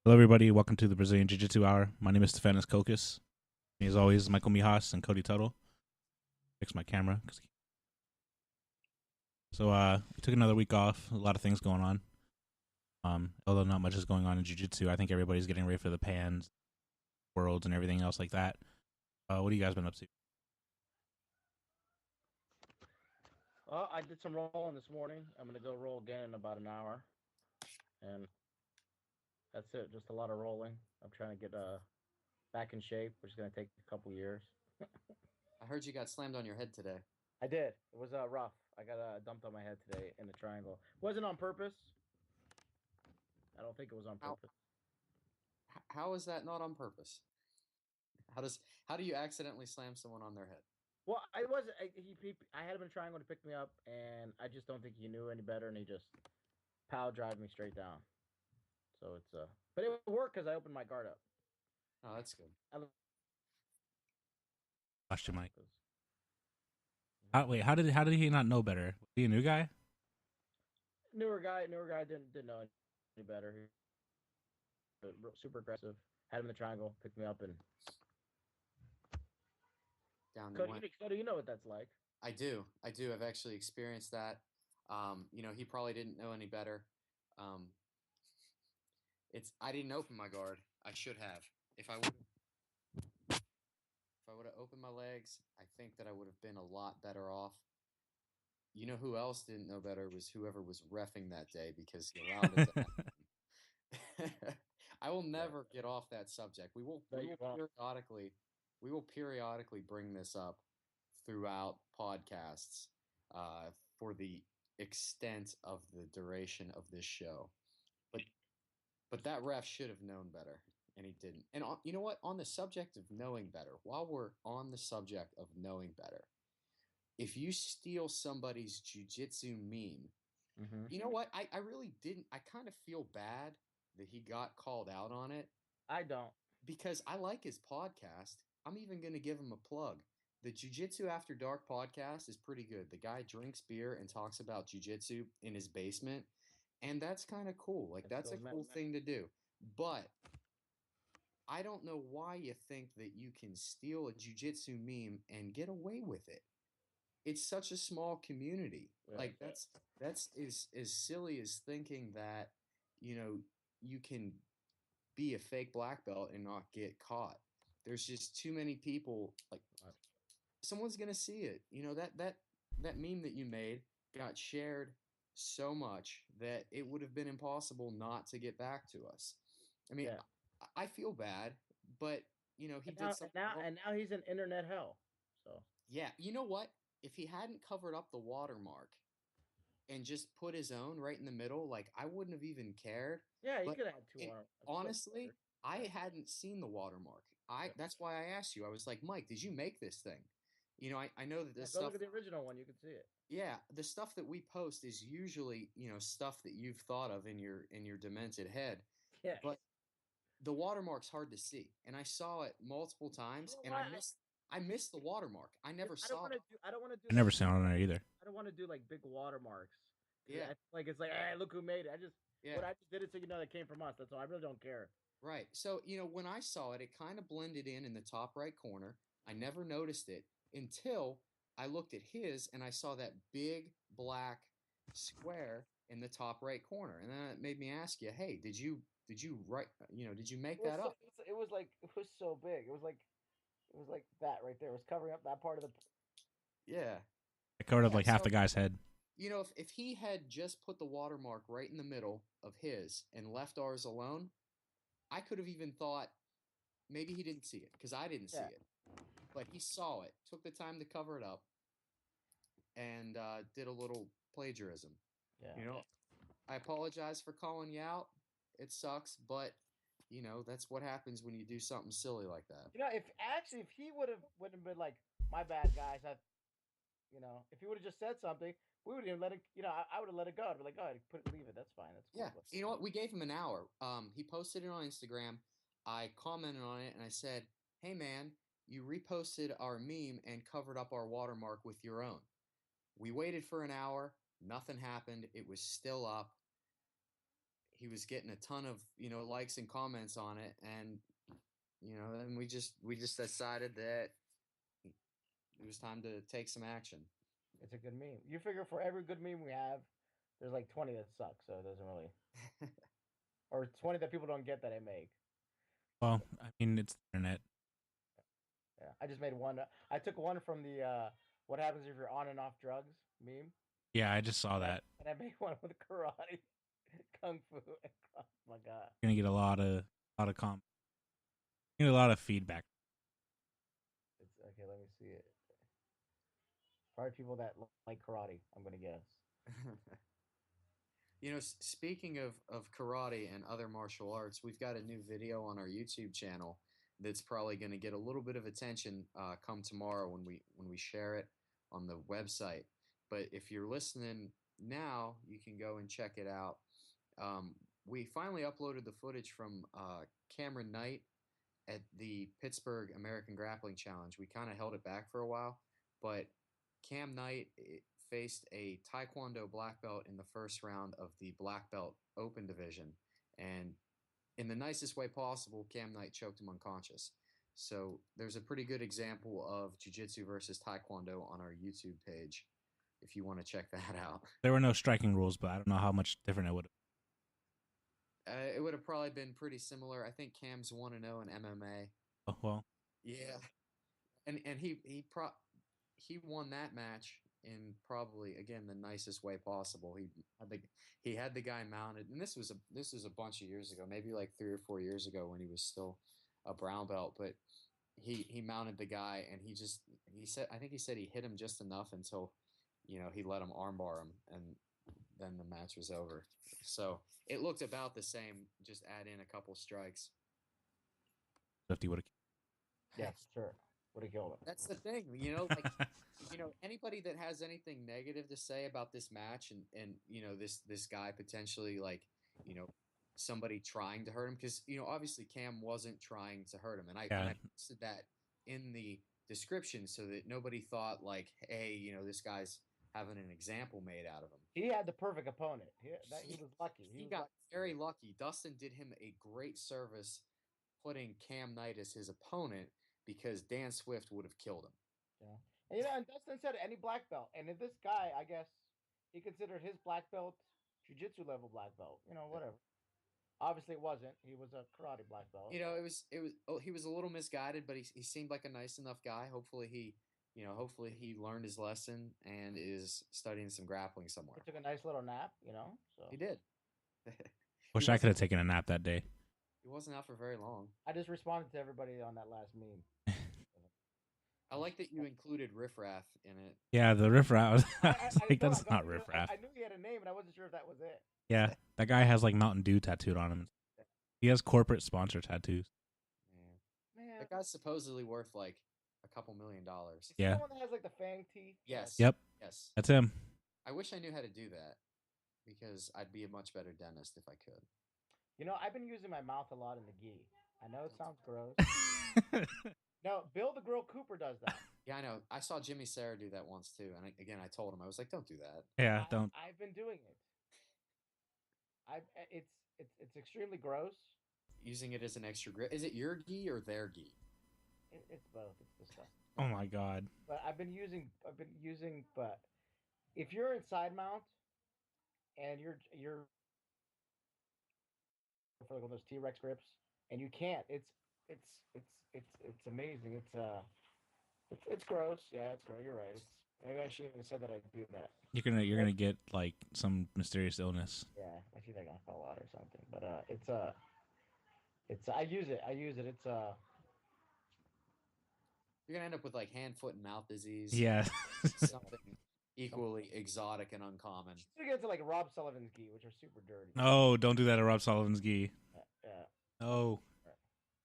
Hello, everybody. Welcome to the Brazilian Jiu-Jitsu Hour. My name is Stefanos Kokis. Me, as always, Michael Mijas and Cody Tuttle. Fix my camera. So, we took another week off. A lot of things going on. Although not much is going on in Jiu-Jitsu. I think everybody's getting ready for the Pans, Worlds, and everything else like that. What have you guys been up to? I did some rolling this morning. I'm gonna go roll again in about an hour, and that's it. Just a lot of rolling. I'm trying to get back in shape, which is gonna take a couple years. I heard you got slammed on your head today. I did. It was rough. I got dumped on my head today in the triangle. Wasn't on purpose. I don't think it was on How purpose. how is that not on purpose? How do you accidentally slam someone on their head? Well, I was I had him in triangle to pick me up, and I just don't think he knew any better, and he just pow drive me straight down. So it's but it worked because I opened my guard up. Oh, that's good. I Watched your mic. 'cause- Wait, how did he not know better? Was he a new guy? Newer guy didn't know any better. Super aggressive. Had him in the triangle, picked me up, and Down you Cody, went. Cody, you know what that's like. I do. I do. I've actually experienced that. He probably didn't know any better. Um, I didn't open my guard. I should have. If I would have opened my legs, I think that I would have been a lot better off. You know who else didn't know better was whoever was reffing that day because he allowed it to happen. I will never get off that subject. We will No, we you will won't. periodically bring this up throughout podcasts for the extent of the duration of this show. But that ref should have known better, and he didn't. And you know what? On the subject of knowing better, while we're on the subject of knowing better, if you steal somebody's jujitsu meme, Mm-hmm. you know what? I really didn't. I kind of feel bad that he got called out on it I don't. because I like his podcast. I'm even going to give him a plug. The Jiu-Jitsu After Dark podcast is pretty good. The guy drinks beer and talks about jiu-jitsu in his basement, and that's kind of cool. Like, It's that's a those men. cool thing to do. But I don't know why you think that you can steal a jiu-jitsu meme and get away with it. It's such a small community. Yeah. Like, that's as silly as thinking that, you know, you can be a fake black belt and not get caught. There's just too many people. Like, someone's gonna see it. That meme that you made got shared so much that it would have been impossible not to get back to us. I mean, Yeah. I feel bad, but he And did now, something and now, wrong. and now he's in internet hell. So Yeah, you know what? If he hadn't covered up the watermark and just put his own right in the middle, like, I wouldn't have even cared. yeah, you But could have had two it, arms. honestly, I Yeah. hadn't seen the watermark. Yeah. That's why I asked you. I was like, Mike, did you make this thing? I know that Yeah, this go stuff. look at the original one. You can see it. Yeah, the stuff that we post is usually stuff that you've thought of in your demented head, Yeah. but the watermark's hard to see, and I saw it multiple You times, know and why? I missed the watermark. I never I don't saw want it. to do. I don't want to do I like. never seen it on there either. I don't want to do like big watermarks. Cause Yeah, it's like, hey, look who made it. yeah. What I just did it so you know that came from us. That's all. I really don't care. Right. So, when I saw it, it kind of blended in the top right corner. I never noticed it until I looked at his and I saw that big black square in the top right corner. And then it made me ask you, hey, did you write, did you make that up? It was so big. It was like that right there. It was covering up that part of the. Yeah. I covered up Yeah. like half So, the guy's head. if he had just put the watermark right in the middle of his and left ours alone, I could have even thought maybe he didn't see it because I didn't see Yeah. it. But he saw it, took the time to cover it up, and did a little plagiarism. Yeah. You know, I apologize for calling you out. It sucks, but that's what happens when you do something silly like that. If he wouldn't have been like, my bad guys, if he would have just said something, we would have let it. I would have let it go. I'd be like, go ahead, leave it. That's fine. That's cool. Yeah, you know what? We gave him an hour. He posted it on Instagram. I commented on it and I said, "Hey man, you reposted our meme and covered up our watermark with your own." We waited for an hour. Nothing happened. It was still up. he was getting a ton of likes and comments on it, and then we just decided that it was time to take some action. It's a good meme. You figure for every good meme we have, there's like 20 that suck, so it doesn't really, or 20 that people don't get that I make. Well, I mean, it's the internet. Yeah, I just made one. I took one from the "What happens if you're on and off drugs" meme. Yeah, I just saw that. And I made one with karate, kung fu. Oh my god! You're gonna get a lot of get a lot of feedback. It's okay. Let me see it. Probably people that like karate. I'm gonna guess. Speaking of karate and other martial arts, we've got a new video on our YouTube channel that's probably going to get a little bit of attention come tomorrow when we share it on the website. But if you're listening now, you can go and check it out. We finally uploaded the footage from Cameron Knight at the Pittsburgh American Grappling Challenge. We kind of held it back for a while, but Cam Knight faced a Taekwondo black belt in the first round of the black belt open division, and in the nicest way possible, Cam Knight choked him unconscious. So there's a pretty good example of Jiu-Jitsu versus Taekwondo on our YouTube page if you want to check that out. There were no striking rules, but I don't know how much different it would have. It would have probably been pretty similar. I think Cam's 1-0 in MMA. Oh, well. Yeah. And he won that match in probably, again, the nicest way possible. He had the guy mounted, and this was a bunch of years ago, maybe like 3 or 4 years ago when he was still a brown belt, but he mounted the guy, and he said he hit him just enough until he let him armbar him, and then the match was over. So it looked about the same, just add in a couple strikes. 50 would have. Yeah, sure. Would have killed him. That's the thing, anybody that has anything negative to say about this match and this guy potentially, like, somebody trying to hurt him, because obviously Cam wasn't trying to hurt him, and I posted that in the description so that nobody thought like, hey, this guy's having an example made out of him. He had the perfect opponent. He was lucky. He got very lucky. Dustin did him a great service putting Cam Knight as his opponent, because Dan Swift would have killed him. Yeah. And Dustin said any black belt. And if this guy, I guess, he considered his black belt jiu-jitsu level black belt. Whatever. Obviously, it wasn't. He was a karate black belt. He was a little misguided, but he seemed like a nice enough guy. Hopefully he learned his lesson and is studying some grappling somewhere. He took a nice little nap, So he did. Wish I could have taken a nap that day. He wasn't out for very long. I just responded to everybody on that last meme. I like that you included riffraff in it. Yeah, the riffraff. That's not riffraff. I knew he had a name, and I wasn't sure if that was it. Yeah, that guy has like Mountain Dew tattooed on him. He has corporate sponsor tattoos. Man. That guy's supposedly worth like a couple $1 million. Yeah. The one that has like the fang teeth. Yes. Yep. Yes. That's him. I wish I knew how to do that, because I'd be a much better dentist if I could. I've been using my mouth a lot in the gi. I know it sounds gross. No, Bill the Grill Cooper does that. Yeah, I know. I saw Jimmy Serra do that once too, and I told him, I was like, "Don't do that." Yeah, don't. I've been doing it. It's extremely gross. Using it as an extra grip. Is it your gi or their gi? It's both. It's disgusting. Oh my god. But I've been using. But if you're in side mount, and you're for like one of those T-Rex grips, and you can't. It's amazing. It's gross. Yeah, it's gross. You're right. Maybe I shouldn't have said that I do that. You're gonna get like some mysterious illness. Yeah, I think I'm gonna fall out or something. But it's I use it. It's You're gonna end up with like hand, foot, and mouth disease. Yeah. Something equally exotic and uncommon. You get to like Rob Sullivan's gi, which are super dirty. No, don't do that at Rob Sullivan's gi. Yeah. No.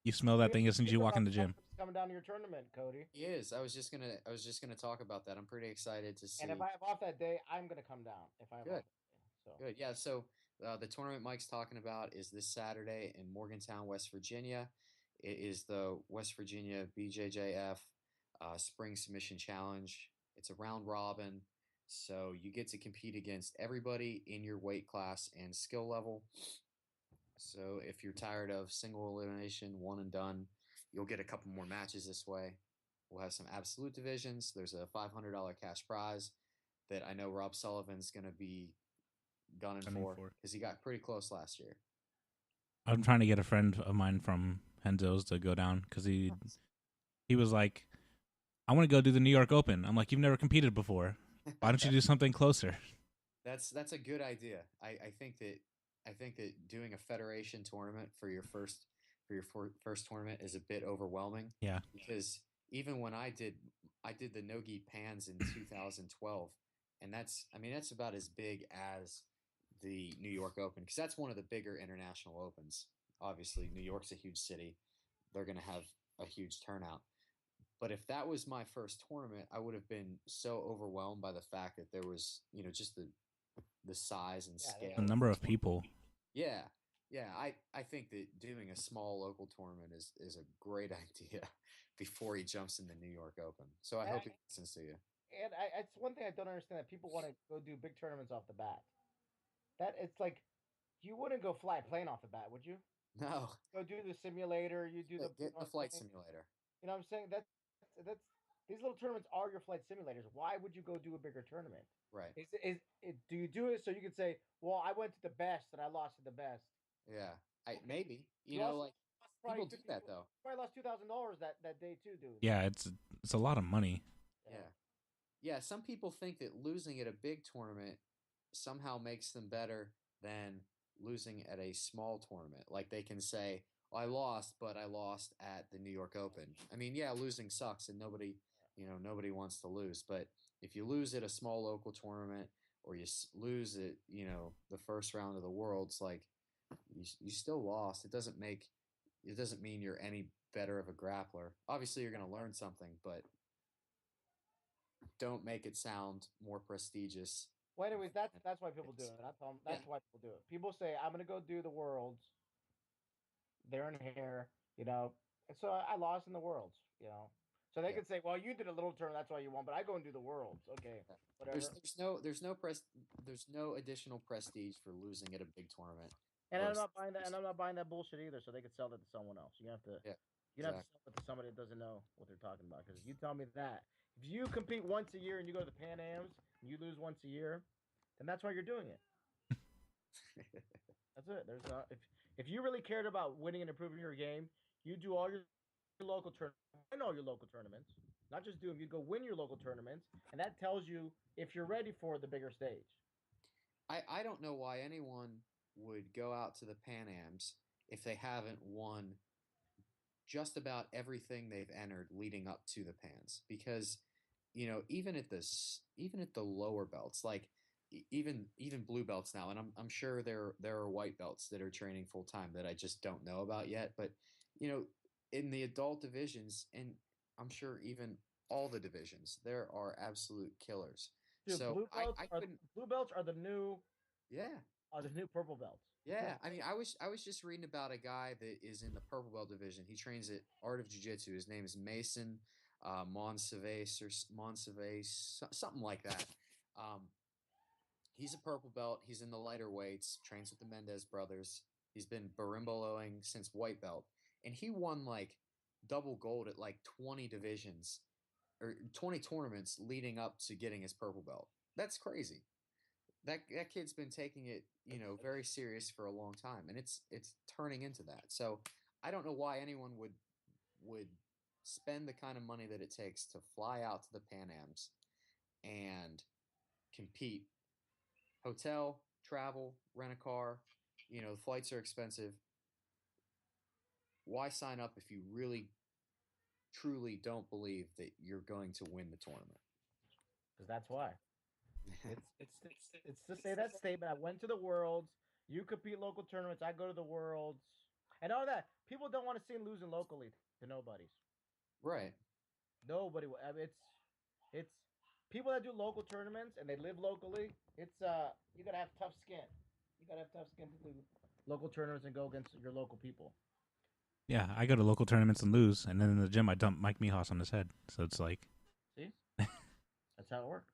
You smell that thing as soon as you walk in the gym. Coming down to your tournament, Cody. He is. I was just gonna talk about that. I'm pretty excited to see. And if I have off that day, I'm gonna come down. If I have good. Off that day, Good. Yeah. So the tournament Mike's talking about is this Saturday in Morgantown, West Virginia. It is the West Virginia BJJF Spring Submission Challenge. It's a round robin, so you get to compete against everybody in your weight class and skill level. So if you're tired of single elimination, one and done, you'll get a couple more matches this way. We'll have some absolute divisions. There's a $500 cash prize that I know Rob Sullivan's going to be gunning for because he got pretty close last year. I'm trying to get a friend of mine from Henzo's to go down because he was like, I want to go do the New York Open. I'm like, you've never competed before. Why don't you do something closer? That's a good idea. I think that doing a federation tournament for your first tournament is a bit overwhelming. Yeah. Because even when I did the Nogi Pans in 2012, and that's about as big as the New York Open because that's one of the bigger international opens. Obviously, New York's a huge city. They're going to have a huge turnout. But if that was my first tournament, I would have been so overwhelmed by the fact that there was, just the size and scale. The number of people. Yeah. Yeah, I think that doing a small local tournament is a great idea before he jumps in the New York Open. So I hope he listens to you. And it's one thing I don't understand that people want to go do big tournaments off the bat. That it's like you wouldn't go fly a plane off the bat, would you? No. Go do the simulator. You do Get the flight simulator. You know what I'm saying? That's these little tournaments are your flight simulators. Why would you go do a bigger tournament? Right. Do you do it so you can say, well, I went to the best and I lost to the best? Yeah. Okay. Maybe. People do that though. Probably lost $2,000 that day too, dude. Yeah, it's a lot of money. Yeah. Yeah, some people think that losing at a big tournament somehow makes them better than losing at a small tournament. Like they can say, I lost, but I lost at the New York Open. I mean, yeah, losing sucks and nobody wants to lose. But if you lose at a small local tournament or you lose at, the first round of the Worlds, like you still lost. It doesn't mean you're any better of a grappler. Obviously, you're going to learn something, but don't make it sound more prestigious. Well, anyways, that's why people do it. That's why people do it. People say, I'm going to go do the Worlds. They're in here, And so I lost in the Worlds, So they can say, well, you did a little tournament, that's why you won, but I go and do the Worlds. Okay, whatever. There's no additional prestige for losing at a big tournament. And I'm not buying that. And I'm not buying that bullshit either. So they could sell that to someone else. You have to. Yeah, you have to sell it to somebody that doesn't know what they're talking about. Because if you tell me that, if you compete once a year and you go to the Pan Ams and you lose once a year, then that's why you're doing it. That's it. There's if you really cared about winning and improving your game, you do all your local tournaments, win all your local tournaments, not just do them. You go win your local tournaments, and that tells you if you're ready for the bigger stage. I don't know why anyone would go out to the Pan Ams if they haven't won just about everything they've entered leading up to the Pans, because even at the lower belts, like even blue belts now, and I'm sure there are white belts that are training full time that I just don't know about yet, but in the adult divisions, and I'm sure even all the divisions, there are absolute killers. Dude, so blue belts are the new are the new purple belts. Yeah, I mean, I was just reading about a guy that is in the purple belt division. He trains at Art of Jiu-Jitsu. His name is Mason Monsaves or Monsaves, something like that. He's a purple belt. He's in the lighter weights. Trains with the Mendez brothers. He's been berimboloing since white belt, and he won like double gold at like 20 divisions or 20 tournaments leading up to getting his purple belt. That's crazy. That kid's been taking it, very serious for a long time, and it's turning into that. So I don't know why anyone would spend the kind of money that it takes to fly out to the Pan Ams and compete. Hotel, travel, rent a car, the flights are expensive. Why sign up if you really, truly don't believe that you're going to win the tournament? Because that's why. It's to say that statement. I went to the Worlds. You compete local tournaments. I go to the Worlds, and all that. People don't want to see him losing locally to nobodies. Right. Nobody. I mean, it's people that do local tournaments and they live locally. It's you gotta have tough skin. You gotta have tough skin to do local tournaments and go against your local people. Yeah, I go to local tournaments and lose, and then in the gym I dump Mike Mihas on his head. So it's like, see, that's how it works.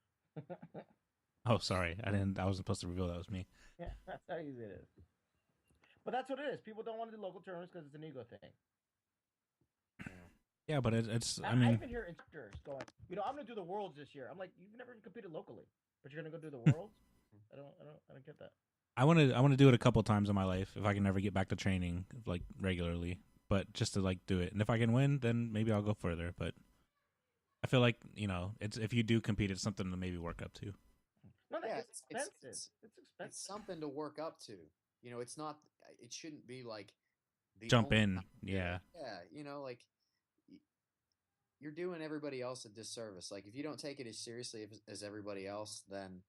Oh, sorry, I wasn't supposed to reveal that was me. Yeah, that's how easy it is. But that's what it is. People don't want to do local tournaments because it's an ego thing. Yeah, but it's. I I mean, even hear instructors going, I'm going to do the worlds this year. I'm like, you've never competed locally, but you're going to go do the worlds. I don't get that. I want to do it a couple times in my life if I can never get back to training like regularly, but just to like do it. And if I can win, then maybe I'll go further. But I feel like it's if you do compete, it's something to maybe work up to. No, it's expensive. It's expensive. It's something to work up to. It's not. It shouldn't be like the Jump only in, time to do yeah. it. Yeah, like you're doing everybody else a disservice. Like if you don't take it as seriously as everybody else, then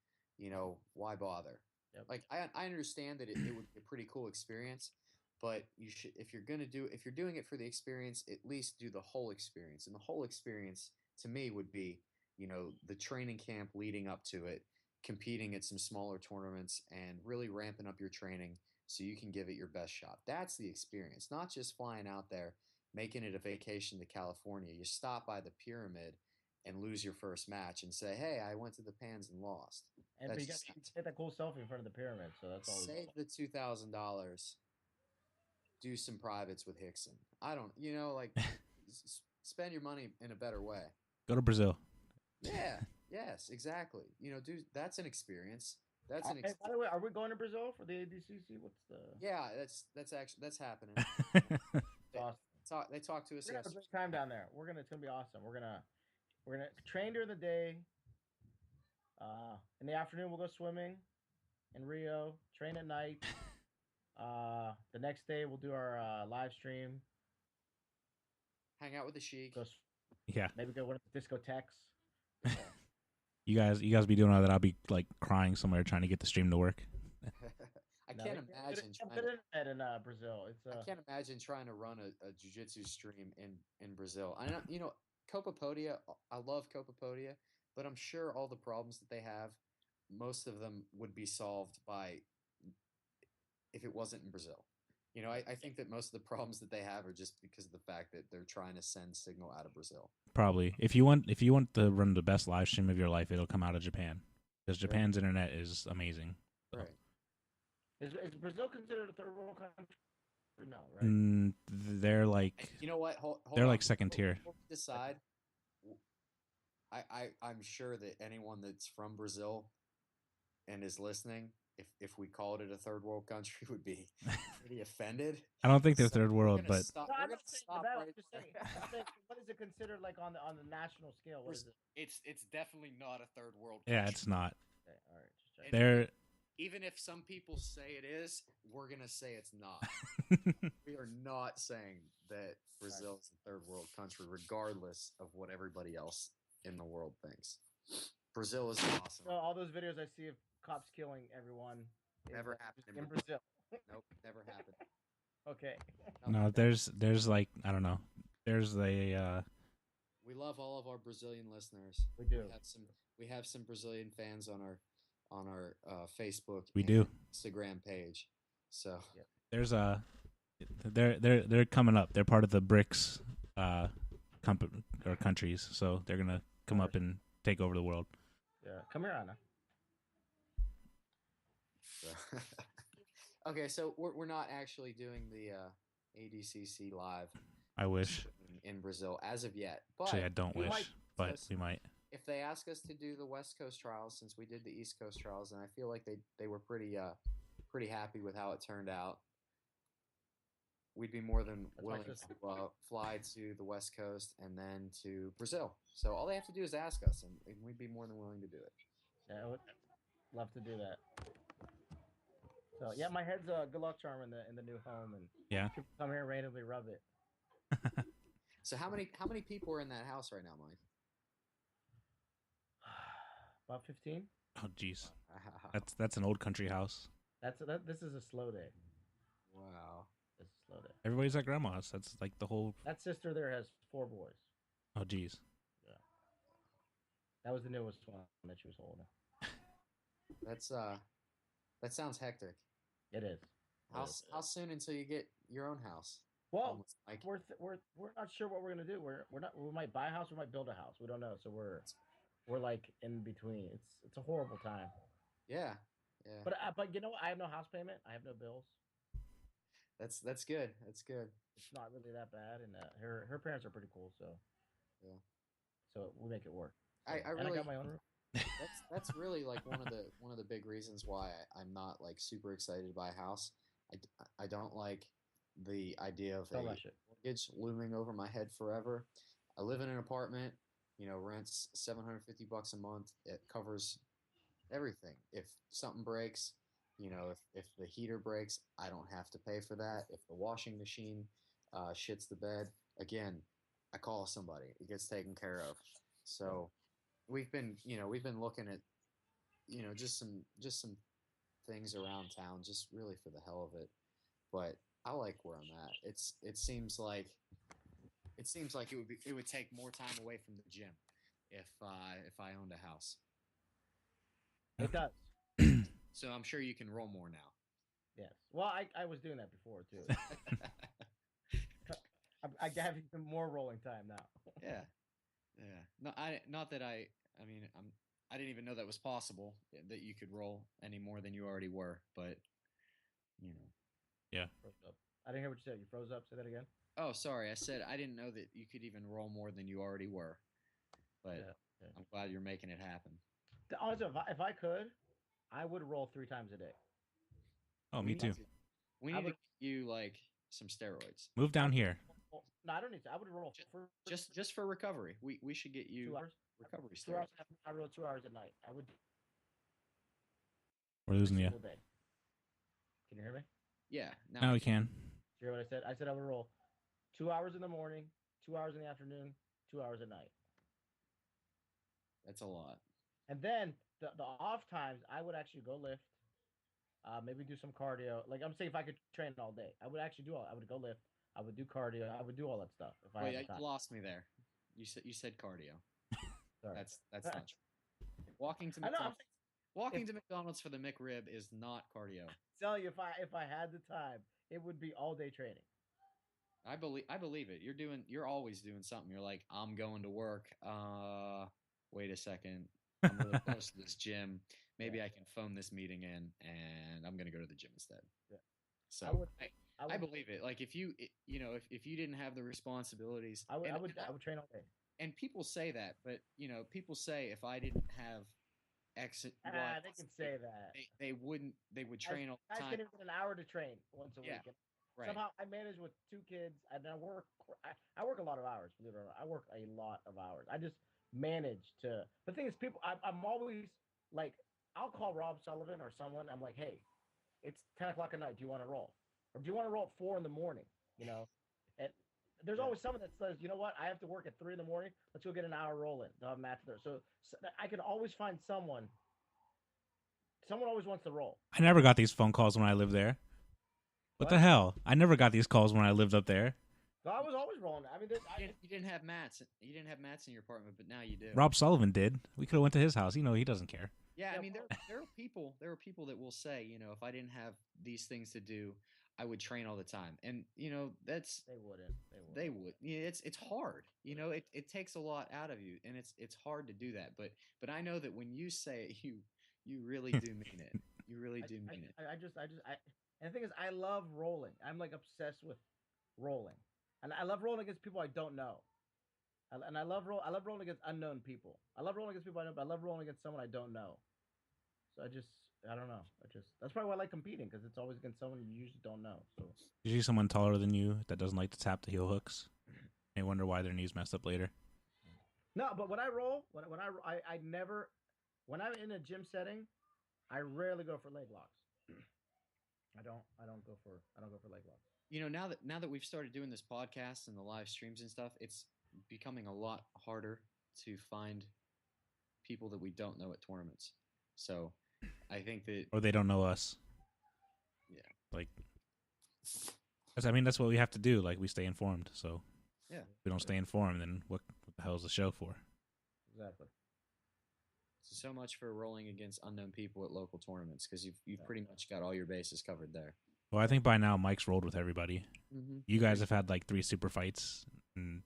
why bother? Yep. Like I understand that it would be a pretty cool experience, but you should if you're doing it for the experience, at least do the whole experience. And the whole experience to me would be the training camp leading up to it, competing at some smaller tournaments, and really ramping up your training so you can give it your best shot. That's the experience, not just flying out there, making it a vacation to California. You stop by the pyramid and lose your first match and say, "Hey, I went to the Pans and lost." But you got to get that cool selfie in front of the pyramid, so that's all. Save the $2,000. Do some privates with Hickson. I don't, spend your money in a better way. Go to Brazil. Yeah. Yes. Exactly. That's an experience. By the way, are we going to Brazil for the ADCC? What's the? Yeah, that's happening. Awesome. They talked to us. We're gonna have a great time down there. It's gonna be awesome. We're gonna train during the day. In the afternoon we'll go swimming in Rio. Train at night. The next day we'll do our live stream. Hang out with the Sheik. Yeah. Maybe go to the discotheques. You guys be doing all that. I'll be like crying somewhere trying to get the stream to work. I can't imagine in Brazil. I can't imagine trying to run a jiu-jitsu stream in Brazil. I know, Copa Podia. I love Copa Podia, but I'm sure all the problems that they have, most of them would be solved if it wasn't in Brazil. I think that most of the problems that they have are just because of the fact that they're trying to send signal out of Brazil. Probably. If you want to run the best live stream of your life, it'll come out of Japan because Japan's internet is amazing. So. Right. Is Brazil considered a third world country? No, right? They're like. You know what? Hold they're on. like second tier. Before we decide. I'm sure that anyone that's from Brazil and is listening, if we called it a third world country, would be pretty offended. I don't think they're third world, but I'm not saying that. I'm just saying, what is it considered like on the national scale? What is it? It's definitely not a third world country. Yeah, it's not. Okay, all right, just checking. They're even if some people say it is, we're gonna say it's not. We are not saying that Brazil is a third world country, regardless of what everybody else in the world thinks. Brazil is awesome. So all those videos I see of cops killing everyone never happened in Brazil. Nope, never happened. Okay. No, there's like I don't know. There's a. We love all of our Brazilian listeners. We do. We have some Brazilian fans on our Facebook. We do. Instagram page. So there's they're coming up. They're part of the BRICS countries, so they're gonna come up and take over the world. Yeah, come here, Anna. So, okay, so we're not actually doing the ADCC live. I wish in Brazil as of yet, but actually I don't wish, but we might. If they ask us to do the West Coast trials, since we did the East Coast trials, and I feel like they were pretty happy with how it turned out, we'd be more than willing to fly to the West Coast and then to Brazil. So all they have to do is ask us, and we'd be more than willing to do it. Yeah, I would love to do that. So yeah, my head's a good luck charm in the new home, and yeah, people come here and randomly rub it. So how many people are in that house right now, Mike? About 15. Oh, jeez, that's an old country house. This is a slow day. Wow, this is a slow day. Everybody's at grandma's. That's like the whole. That sister there has 4 boys. Oh, jeez. Yeah, that was the newest one that she was holding. That sounds hectic. It is. How soon until you get your own house? Well, we're not sure what we're gonna do. We might buy a house. We might build a house. We don't know. So we're like in between. It's a horrible time. Yeah. But you know what? I have no house payment. I have no bills. That's good. That's good. It's not really that bad, and her parents are pretty cool, so Yeah. so we'll make it work. So, I and I really got my own room. that's really like one of the big reasons why I'm not like super excited to buy a house. I don't like the idea of Tell a that shit. mortgage looming over my head forever. I live in an apartment, rents $750 a month. It covers everything. If something breaks, if the heater breaks, I don't have to pay for that. If the washing machine shits the bed, again, I call somebody. It gets taken care of. So we've been looking at just some things around town, just really for the hell of it. But I like where I'm at. It seems like it would take more time away from the gym if I owned a house. It does. So I'm sure you can roll more now. Yes. Well, I was doing that before too. I have even more rolling time now. Yeah, yeah. No, not that I mean, I didn't even know that was possible that you could roll any more than you already were. But you know. Yeah. Froze up. I didn't hear what you said. You froze up. Say that again. Oh, sorry. I said I didn't know that you could even roll more than you already were. But Yeah. Yeah. I'm glad you're making it happen. Honestly, if I could, I would roll 3 times a day. Oh, We me need too. We I need to would. get you like some steroids. Move I down would here. no, I don't need to. I would roll Just for just for recovery. We should get you 2 hours. recovery 2 hours. steroids. I roll 2 hours at night. I would We're every losing you. single day. Can you hear me? Yeah. Now we can. You hear what I said? I said I would roll 2 hours in the morning, 2 hours in the afternoon, 2 hours at night. That's a lot. And then the off times, I would actually go lift, maybe do some cardio. Like I'm saying, if I could train all day, I would actually do all. I would go lift. I would do cardio. I would do all that stuff if I Wait, had the time. you lost me there. You said cardio. Sorry. That's not true. Walking to I know. I'm McDonald's, walking if- to McDonald's for the McRib is not cardio. telling you, if I had the time, it would be all day training. I believe it. You're always doing something. You're like, I'm going to work. Wait a second. I'm really close to this gym. Maybe I can phone this meeting in, and I'm gonna go to the gym instead. Yeah. So I would I believe it. Like if you didn't have the responsibilities, I would train all day. and people say that, but people say if I didn't have X, Y, They can say that. they would train all the I time. can get an hour to train once a Yeah, week. And right. somehow I manage with 2 kids, and I work. I work a lot of hours. Believe it or not, I work a lot of hours. I just manage to. The thing is, people. I'm always like, I'll call Rob Sullivan or someone. I'm like, hey, it's 10 o'clock at night. Do you want to roll, or do you want to roll at 4 in the morning? And there's always someone that says, you know what, I have to work at 3 in the morning. Let's go get an hour rolling. They'll have a match there. So I can always find someone. Someone always wants to roll. I never got these phone calls when I lived there. What the hell? I never got these calls when I lived up there. No, I was always rolling. I mean, You didn't have mats. You didn't have mats in your apartment, but now you do. Rob Sullivan did. We could have went to his house. He doesn't care. Yeah, I mean, there are people that will say, if I didn't have these things to do, I would train all the time, and that's they wouldn't. they would. Yeah, it's hard. It takes a lot out of you, and it's hard to do that. But I know that when you say it, you really do mean it. You really do mean it. And the thing is, I love rolling. I'm like obsessed with rolling, and I love rolling against people I don't know. And I love rolling against unknown people. I love rolling against people I know, but I love rolling against someone I don't know. So I don't know. That's probably why I like competing, because it's always against someone you usually don't know. So Usually someone taller than you that doesn't like to tap the heel hooks. They wonder why their knees messed up later. No, but when I roll, I never, when I'm in a gym setting, I rarely go for leg locks. I don't go for leg locks. Now that we've started doing this podcast and the live streams and stuff, it's becoming a lot harder to find people that we don't know at tournaments. So I think that, or they don't know us. Yeah, like, that's what we have to do. Like, we stay informed. So yeah, if we don't stay informed, then what the hell is the show for? Exactly. So much for rolling against unknown people at local tournaments, because you've pretty much got all your bases covered there. Well, I think by now Mike's rolled with everybody. Mm-hmm. You guys have had like 3 super fights, and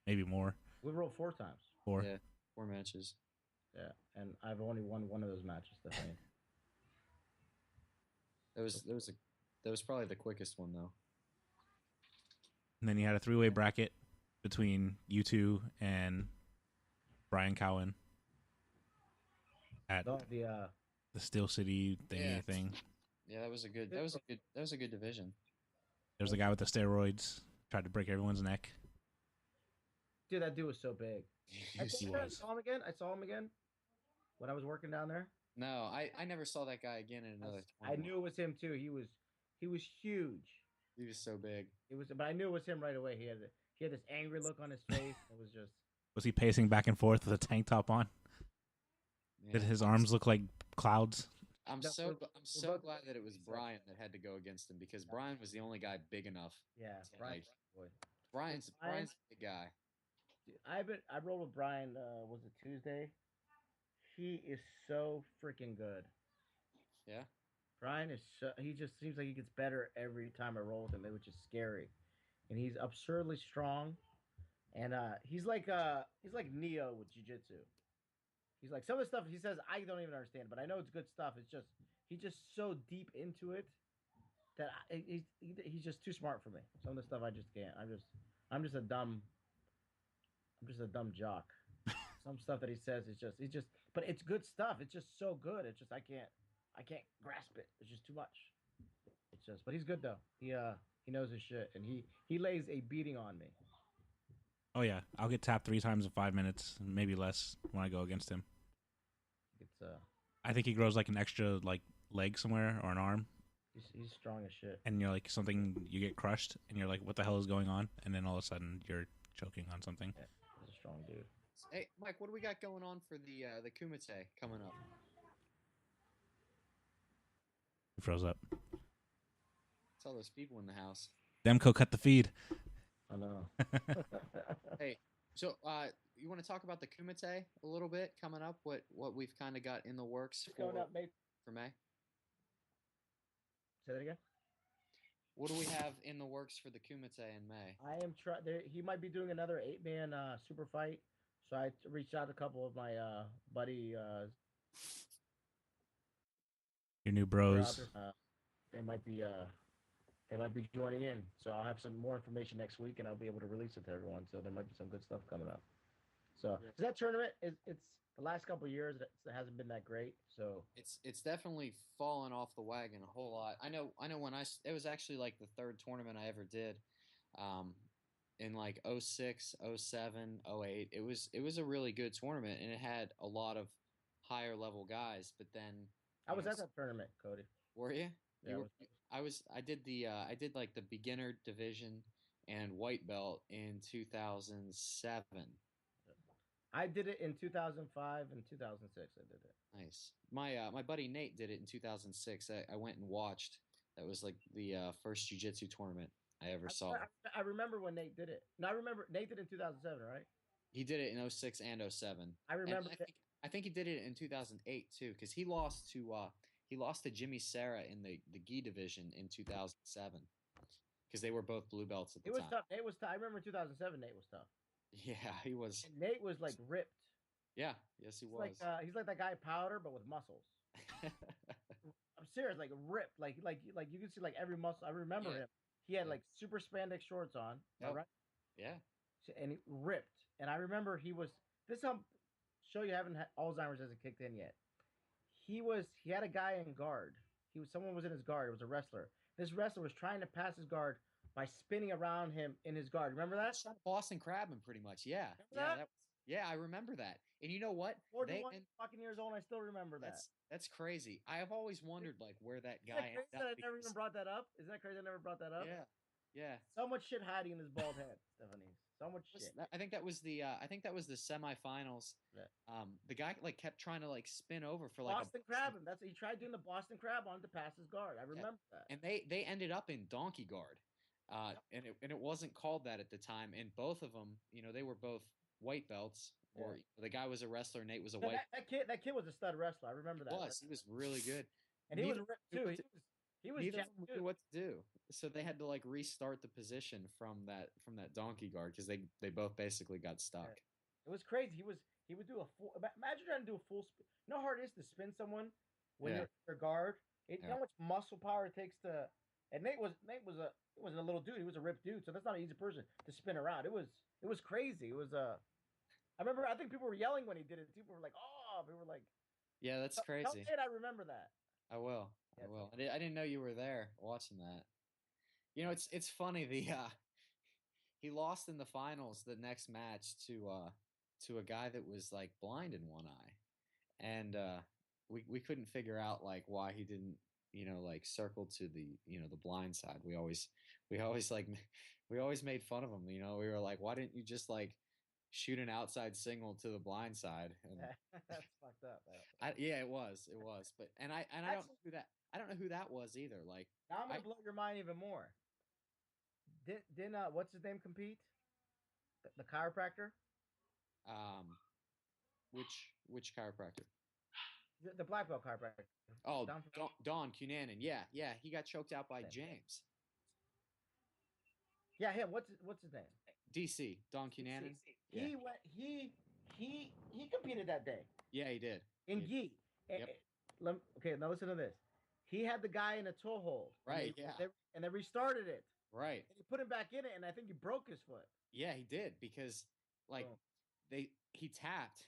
maybe more. We rolled 4 times. 4. Yeah, 4 matches. Yeah, and I've only won one of those matches. That That was probably the quickest one though. And then you had a 3-way bracket between you two and Brian Cowan at The the Steel City thing. Yeah, that was a good division. There's a guy with the steroids, tried to break everyone's neck. dude, that dude was so big. I He I was. saw him again. I saw him again when I was working down there. No, I never saw that guy again in another I tournament. knew it was him too. He was huge. He was so big. But I knew it was him right away. He had this angry look on his face. It was just. Was he pacing back and forth with a tank top on? Yeah. Did his arms look like clouds? I'm No, so both- glad that it was Brian that had to go against him because Brian was the only guy big enough. Yeah, to, Brian. like, Boy. Brian's Brian- a big guy. Dude, I rolled with Brian. Was it Tuesday? He is so freaking good. Yeah. Brian is so. He just seems like he gets better every time I roll with him, which is scary. And he's absurdly strong. And he's like Neo with jiu-jitsu. He's like some of the stuff he says I don't even understand, but I know it's good stuff. It's just he's just so deep into it that he's just too smart for me. Some of the stuff I just can't. I'm just a dumb jock. Some stuff that he says is just but it's good stuff. It's just so good. It's just I can't grasp it. It's just too much. It's just but he's good though. He knows his shit and he lays a beating on me. Oh yeah, I'll get tapped 3 times in 5 minutes, maybe less, when I go against him. It's I think he grows like an extra like leg somewhere or an arm, he's strong as shit. and you're like you get crushed, and you're like, what the hell is going on? And then all of a sudden you're choking on something. Yeah, he's a strong dude. Hey, Mike, what do we got going on for the Kumite coming up? He froze up. It's all those people in the house. Demko cut the feed. I know. Hey, so you want to talk about the Kumite a little bit coming up? What we've kind of got in the works Going up, May. for May? Say that again. What do we have in the works for the Kumite in May? I am trying. He might be doing another 8-man super fight. So I reached out to a couple of my buddy. Your new bros. They might be joining in. So I'll have some more information next week, and I'll be able to release it to everyone. So there might be some good stuff coming up. So that tournament it's the last couple of years it hasn't been that great. So it's definitely fallen off the wagon a whole lot. I know when it was actually like the third tournament I ever did. In like 06, 07, 08. It was a really good tournament and it had a lot of higher level guys, but then I was at that tournament, Cody. Were you? Yeah, I did like the beginner division and white belt in 2007. I did it in 2005 and 2006. I did it. Nice. My buddy Nate did it in 2006. I went and watched. That was like the first jiu-jitsu tournament I ever saw. I remember when Nate did it. No, I remember Nate did it in 2007, right? He did it in 06 and 07. I remember. I think he did it in 2008 too, because he lost to Jimmy Serra in the gi division in 2007, because they were both blue belts at the time. It was tough. Nate was tough. I remember 2007. Nate was tough. Yeah, he was. And Nate was like ripped. Yeah, yes, he was. He's like that guy Powder, but with muscles. I'm serious, like ripped, like you can see like every muscle. I remember him. He had like super spandex shorts on, right? Yeah. And he ripped. And I remember he was. This show you haven't had Alzheimer's hasn't kicked in yet. He had a guy in guard. Someone was in his guard. It was a wrestler. This wrestler was trying to pass his guard by spinning around him in his guard. Remember that? Boston Crab him pretty much. Yeah. I remember that. And you know what? 41 fucking years old, and I still remember that. That's crazy. I have always wondered like where that guy ended up. I never even brought that up. Isn't that crazy? I never brought that up. Yeah. So much shit hiding in his bald head, Stephanie. So much shit. I think that was the semifinals. Yeah. The guy like kept trying to like spin over for like Boston Crab him. He tried doing the Boston Crab on to pass his guard. I remember that. And they ended up in donkey guard. And it wasn't called that at the time. And both of them, they were both white belts. Or the guy was a wrestler, Nate was a white. That kid was a stud wrestler. I remember that. He was really good, and he was ripped too. He was neither knew what to do, so they had to like restart the position from that donkey guard because they both basically got stuck. It was crazy. He would do a full. Imagine trying to do a full spin. You know how hard it is to spin someone when you're in your guard. You know how much muscle power it takes to And Nate wasn't a little dude. He was a ripped dude. So that's not an easy person to spin around. It was crazy. It was I think people were yelling when he did it. People were like, "Oh!" People were like, Yeah, that's Tell crazy. Nate I remember that. I will. Yeah, I will. I didn't know you were there watching that. You know, it's funny. He lost in the finals the next match to a guy that was like blind in one eye, and we couldn't figure out like why he didn't like circle to the blind side. We always like we always made fun of him. We were like, why didn't you just like shoot an outside single to the blind side? And that's fucked up. Man. yeah, it was, but I don't know who that was either. Like Now I'm gonna blow your mind even more. Didn't what's his name compete? The chiropractor. Which chiropractor? The black belt chiropractor. Oh, Don Cunanan. Yeah, he got choked out by James. Yeah, him. What's his name? DC Don Cunanan. He went. He competed that day. Yeah, he did. In gi. Yep. Okay, now listen to this. He had the guy in a toe hold. Right. And they restarted it. Right. And he put him back in it, and I think he broke his foot. Yeah, he did because like he tapped.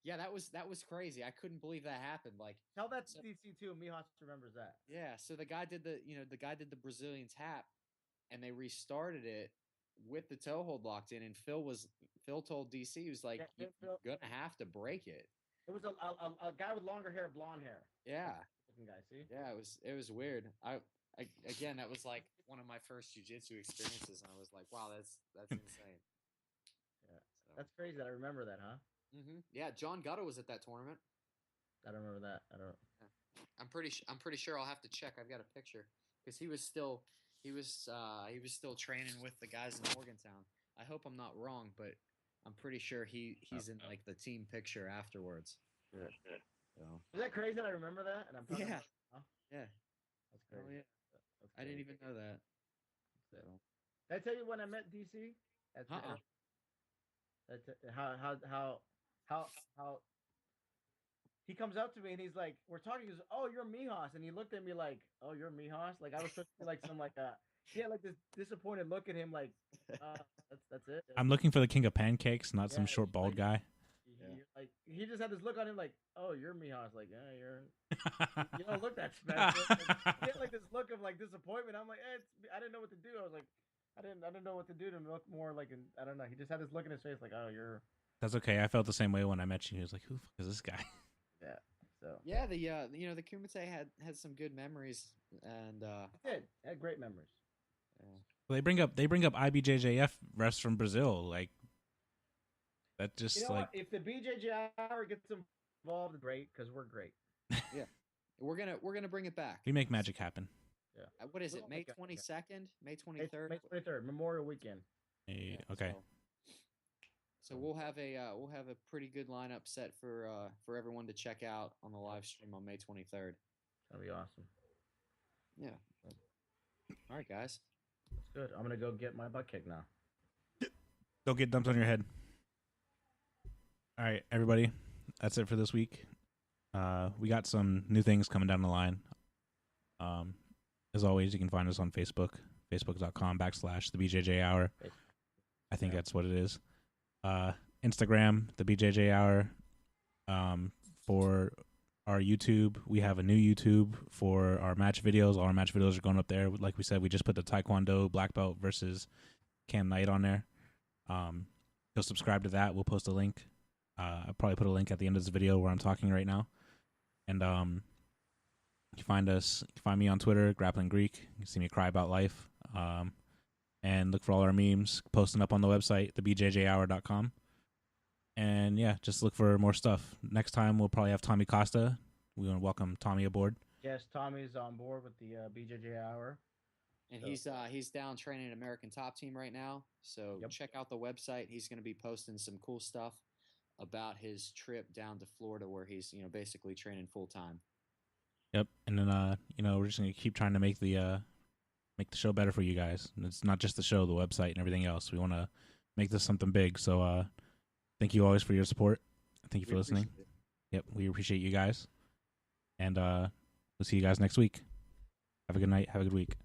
Yeah, that was crazy. I couldn't believe that happened. Like tell that to DC too. Mijas remembers that. Yeah, so the guy did the Brazilian tap, and they restarted it with the toe hold locked in. And Phil told DC, he was like, "You're gonna have to break it." It was a guy with longer hair, blonde hair. Yeah. Looking guy, see? Yeah, it was weird. Again, that was like one of my first jiu-jitsu experiences, and I was like, wow, that's insane. Yeah, so. That's crazy that I remember that, huh? Mm-hmm. Yeah, John Gatto was at that tournament. I don't remember that. I don't. I'm pretty sure I'll have to check. I've got a picture because he was still training with the guys in Morgantown. I hope I'm not wrong, but I'm pretty sure he's in like the team picture afterwards. Good. So. Is that crazy that I remember that? And I'm talking yeah. Huh? Yeah. That's crazy. Oh, yeah. I didn't even know that. So. Did I tell you when I met DC? How he comes up to me and he's like, we're talking. He goes, "Oh, you're Mijas," and he looked at me like, "Oh, you're Mijas." Like I was supposed to be like some he had like this disappointed look at him, like, that's it. I'm looking for the king of pancakes, not some short bald guy. Like he just had this look on him, like, "Oh, you're Mijas." Like, you don't look that special. He had like this look of like disappointment. I'm like, I didn't know what to do. I was like, I didn't know what to do to look more like I don't know. He just had this look in his face, like, "Oh, you're." That's okay. I felt the same way when I met you. He was like, "Who the fuck is this guy?" Yeah. So. Yeah, the Kumite had some good memories, and it had great memories. Yeah. Well, they bring up IBJJF refs from Brazil, like that. Just like if the BJJ Hour gets involved, great, because we're great. Yeah, we're gonna bring it back. We make magic happen. Yeah. What is it? May 22nd, May 23rd, May 23rd, Memorial Weekend. Hey, okay. So we'll have a pretty good lineup set for everyone to check out on the live stream on May 23rd. That'll be awesome. Yeah. All right, guys. That's good. I'm gonna go get my butt kicked now. Don't get dumped on your head. All right, everybody. That's it for this week. We got some new things coming down the line. As always, you can find us on Facebook, facebook.com/the BJJ Hour. I think that's what it is. Instagram, the BJJ Hour. For our YouTube, we have a new YouTube for our match videos. All our match videos are going up there. Like we said, we just put the Taekwondo black belt versus Cam Knight on there. Go subscribe to that. We'll post a link. I'll probably put a link at the end of this video where I'm talking right now. And you find me on Twitter, Grappling Greek. You can see me cry about life. And look for all our memes posting up on the website, thebjjhour.com. And yeah, just look for more stuff. Next time we'll probably have Tommy Costa. We want to welcome Tommy aboard. Yes, Tommy's on board with the BJJ Hour. And he's down training American Top Team right now. So check out the website. He's going to be posting some cool stuff about his trip down to Florida where he's, basically training full time. Yep. And then we're just going to keep trying to make the show better for you guys. And it's not just the show, the website and everything else. We want to make this something big. So thank you always for your support. Thank you for listening. Yep, we appreciate you guys. And we'll see you guys next week. Have a good night. Have a good week.